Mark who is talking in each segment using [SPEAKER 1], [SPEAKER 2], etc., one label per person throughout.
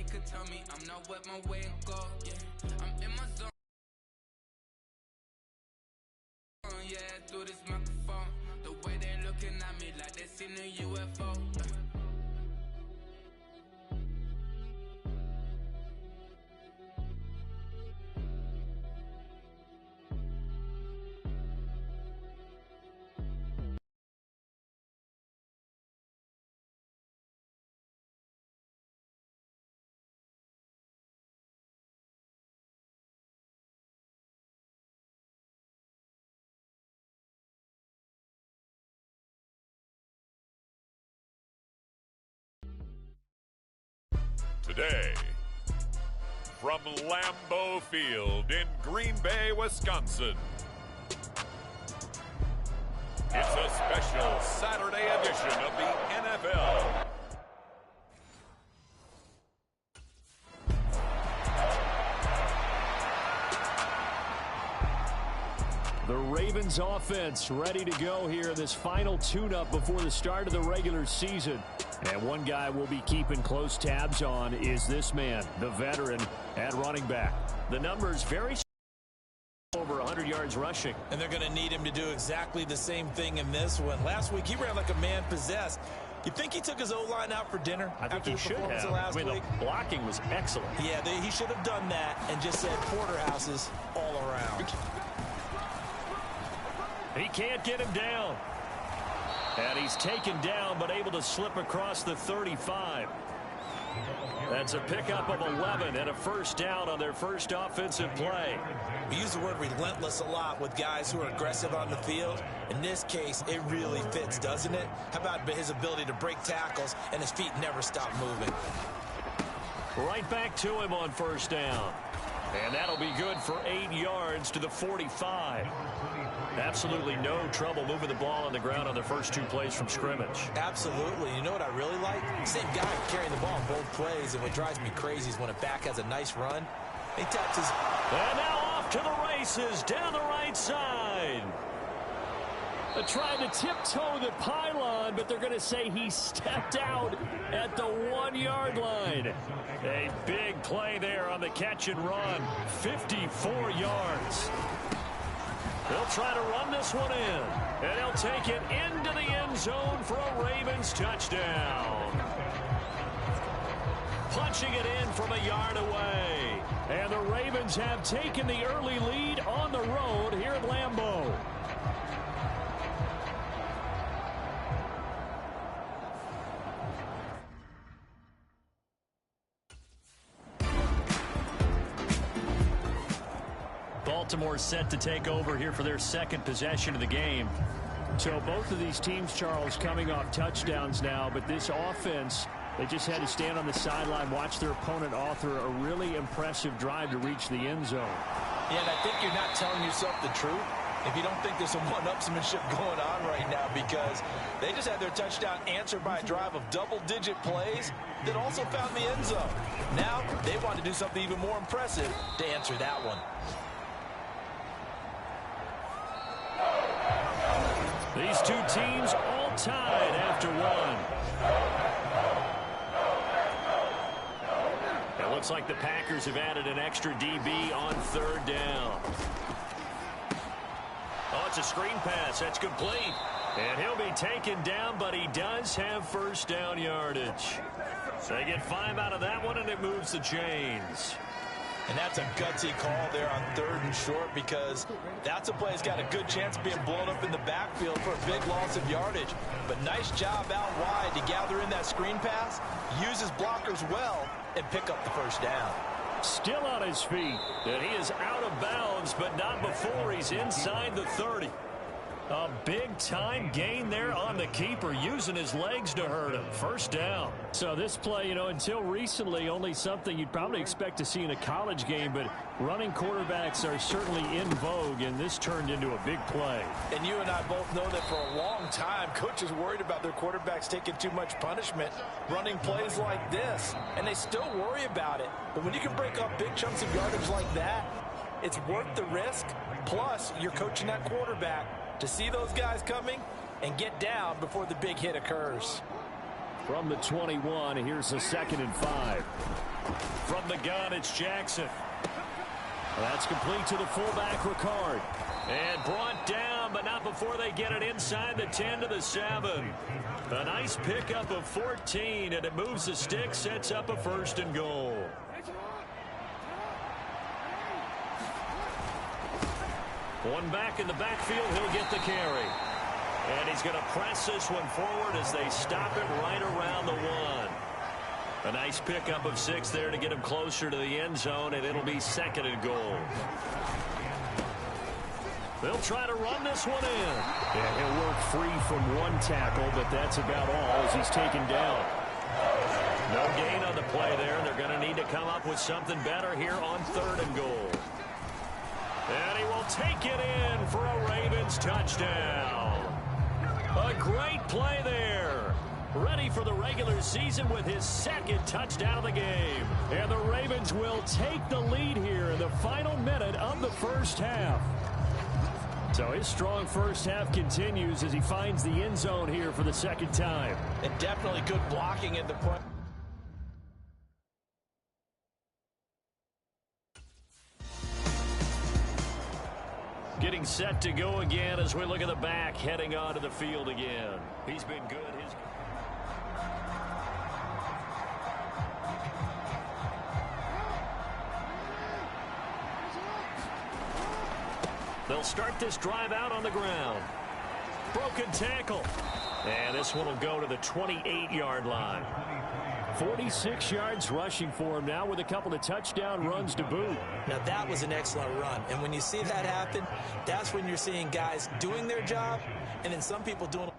[SPEAKER 1] Nobody could tell me I'm not wet my way and go. Yeah, I'm in my zone. Yeah, through this microphone. The way they looking at me like they seen a UFO.
[SPEAKER 2] Today, from Lambeau Field in Green Bay, Wisconsin, it's a special Saturday edition of the NFL.
[SPEAKER 3] The Ravens offense ready to go here in this final tune-up before the start of the regular season. And one guy we'll be keeping close tabs on is this man, the veteran at running back. The numbers very over 100 yards rushing.
[SPEAKER 4] And they're going to need him to do exactly the same thing in this one. Last week, he ran like a man possessed. You think he took his O-line out for dinner?
[SPEAKER 3] I think he should have.
[SPEAKER 4] Last week?
[SPEAKER 3] The blocking was excellent.
[SPEAKER 4] Yeah, he should have done that and just said porterhouses all around.
[SPEAKER 3] He can't get him down. And he's taken down, but able to slip across the 35. That's a pickup of 11 and a first down on their first offensive play.
[SPEAKER 4] We use the word relentless a lot with guys who are aggressive on the field. In this case, it really fits, doesn't it? How about his ability to break tackles and his feet never stop moving?
[SPEAKER 3] Right back to him on first down. And that'll be good for 8 yards to the 45. Absolutely no trouble moving the ball on the ground on the first 2 plays from scrimmage.
[SPEAKER 4] Absolutely. You know what I really like? Same guy carrying the ball in both plays, and what drives me crazy is when a back has a nice run, he taps his...
[SPEAKER 3] And now off to the races down the right side. They're trying to tiptoe the pylon, but they're going to say he stepped out at the 1-yard line. A big play there on the catch and run. 54 yards. They'll try to run this one in, and they'll take it into the end zone for a Ravens touchdown. Punching it in from a yard away. And the Ravens have taken the early lead on the road here at Lambeau. Baltimore set to take over here for their second possession of the game. So both of these teams, Charles, coming off touchdowns now, but this offense, they just had to stand on the sideline, watch their opponent author a really impressive drive to reach the end zone.
[SPEAKER 4] Yeah, and I think you're not telling yourself the truth if you don't think there's some one-upsmanship going on right now, because they just had their touchdown answered by a drive of double-digit plays that also found the end zone. Now they want to do something even more impressive to answer that one.
[SPEAKER 3] These two teams all tied after one. It looks like the Packers have added an extra DB on third down. Oh, it's a screen pass. That's complete. And he'll be taken down, but he does have first down yardage. So they get 5 out of that one, and it moves the chains.
[SPEAKER 4] And that's a gutsy call there on third and short, because that's a play that's got a good chance of being blown up in the backfield for a big loss of yardage. But nice job out wide to gather in that screen pass, use his blockers well, and pick up the first down.
[SPEAKER 3] Still on his feet, and he is out of bounds, but not before he's inside the 30. A big-time gain there on the keeper, using his legs to hurt him. First down. So this play, until recently, only something you'd probably expect to see in a college game, but running quarterbacks are certainly in vogue, and this turned into a big play.
[SPEAKER 4] And you and I both know that for a long time, coaches worried about their quarterbacks taking too much punishment running plays like this, and they still worry about it. But when you can break up big chunks of yardage like that, it's worth the risk. Plus, you're coaching that quarterback to see those guys coming and get down before the big hit occurs.
[SPEAKER 3] From the 21, here's a 2nd and 5. From the gun, it's Jackson. That's complete to the fullback, Ricard. And brought down, but not before they get it inside the 10 to the 7. A nice pickup of 14, and it moves the stick, sets up a 1st and goal. One back in the backfield, he'll get the carry. And he's going to press this one forward as they stop it right around the 1. A nice pickup of 6 there to get him closer to the end zone, and it'll be 2nd and goal. They'll try to run this one in. Yeah, he'll work free from one tackle, but that's about all as he's taken down. No gain on the play there. They're going to need to come up with something better here on 3rd and goal. And he will take it in for a Ravens touchdown. A great play there. Ready for the regular season with his 2nd touchdown of the game. And the Ravens will take the lead here in the final minute of the 1st half. So his strong 1st half continues as he finds the end zone here for the 2nd time.
[SPEAKER 4] And definitely good blocking at the point.
[SPEAKER 3] Getting set to go again as we look at the back heading onto the field again. He's been good. They'll start this drive out on the ground. Broken tackle. And this one will go to the 28-yard line. 46 yards rushing for him now with a couple of touchdown runs to boot.
[SPEAKER 4] Now that was an excellent run. And when you see that happen, that's when you're seeing guys doing their job and then some people doing.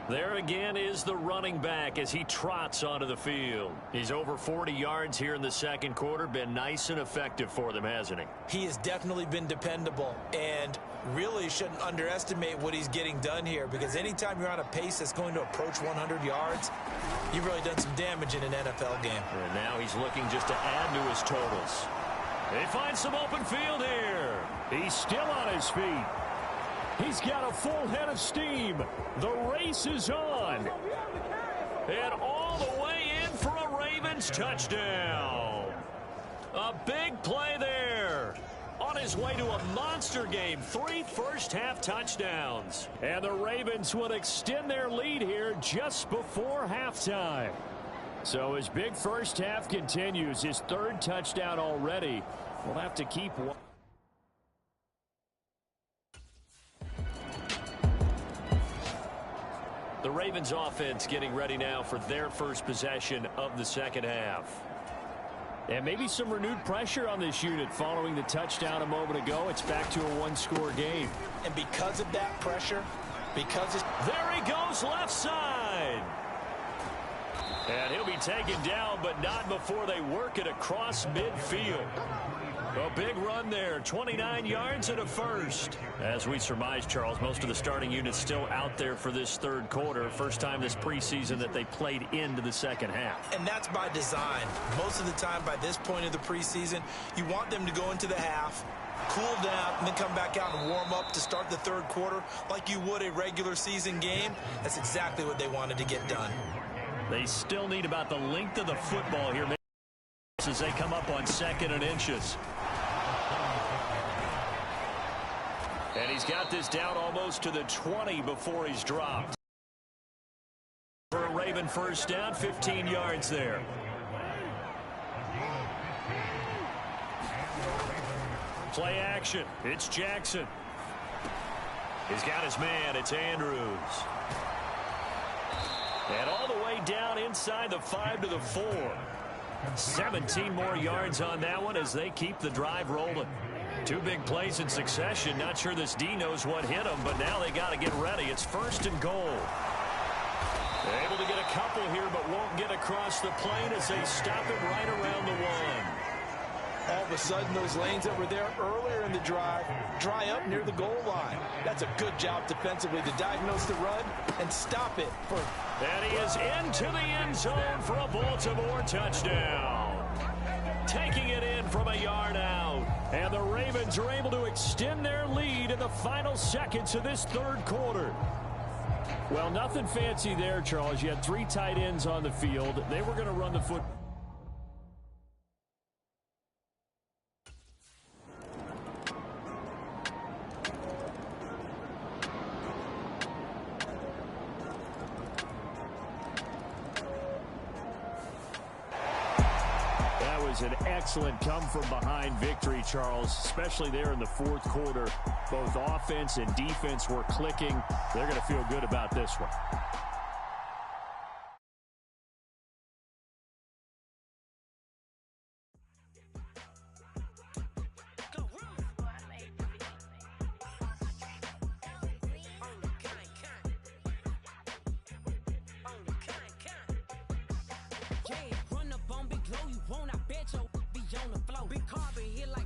[SPEAKER 3] There again is the running back as he trots onto the field. He's over 40 yards here in the 2nd quarter. Been nice and effective for them, hasn't he?
[SPEAKER 4] He has definitely been dependable and really shouldn't underestimate what he's getting done here, because anytime you're on a pace that's going to approach 100 yards, you've really done some damage in an NFL game.
[SPEAKER 3] And now he's looking just to add to his totals. They find some open field here. He's still on his feet. He's got a full head of steam. The race is on. And all the way in for a Ravens touchdown. A big play there. On his way to a monster game. 3 first-half touchdowns. And the Ravens will extend their lead here just before halftime. So his big first half continues. His 3rd touchdown already. We'll have to keep one. The Ravens offense getting ready now for their first possession of the 2nd half. And maybe some renewed pressure on this unit following the touchdown a moment ago. It's back to a 1-score game.
[SPEAKER 4] And because of that pressure,
[SPEAKER 3] there he goes left side. And he'll be taken down, but not before they work it across midfield. A big run there, 29 yards and a 1st. As we surmise, Charles, most of the starting units still out there for this 3rd quarter. First time this preseason that they played into the 2nd half.
[SPEAKER 4] And that's by design. Most of the time by this point of the preseason, you want them to go into the half, cool down, and then come back out and warm up to start the 3rd quarter like you would a regular season game. That's exactly what they wanted to get done.
[SPEAKER 3] They still need about the length of the football here as they come up on 2nd and inches. And he's got this down almost to the 20 before he's dropped. For a Raven first down, 15 yards there. Play action. It's Jackson. He's got his man. It's Andrews. And all the way down inside the 5 to the 4. 17 more yards on that one as they keep the drive rolling. 2 big plays in succession. Not sure this D knows what hit them, but now they got to get ready. It's 1st and goal. They're able to get a couple here, but won't get across the plane as they stop it right around the 1.
[SPEAKER 4] All of a sudden, those lanes that were there earlier in the drive dry up near the goal line. That's a good job defensively to diagnose the run and stop it.
[SPEAKER 3] And he is into the end zone for a Baltimore touchdown. taking it in from a yard out. And the Ravens are able to extend their lead in the final seconds of this third quarter. Well, nothing fancy there, Charles. You had 3 tight ends on the field. They were going to run the football. An excellent come-from-behind victory, Charles, especially there in the fourth quarter. Both offense and defense were clicking. They're going to feel good about this one.
[SPEAKER 5] Big carbon here like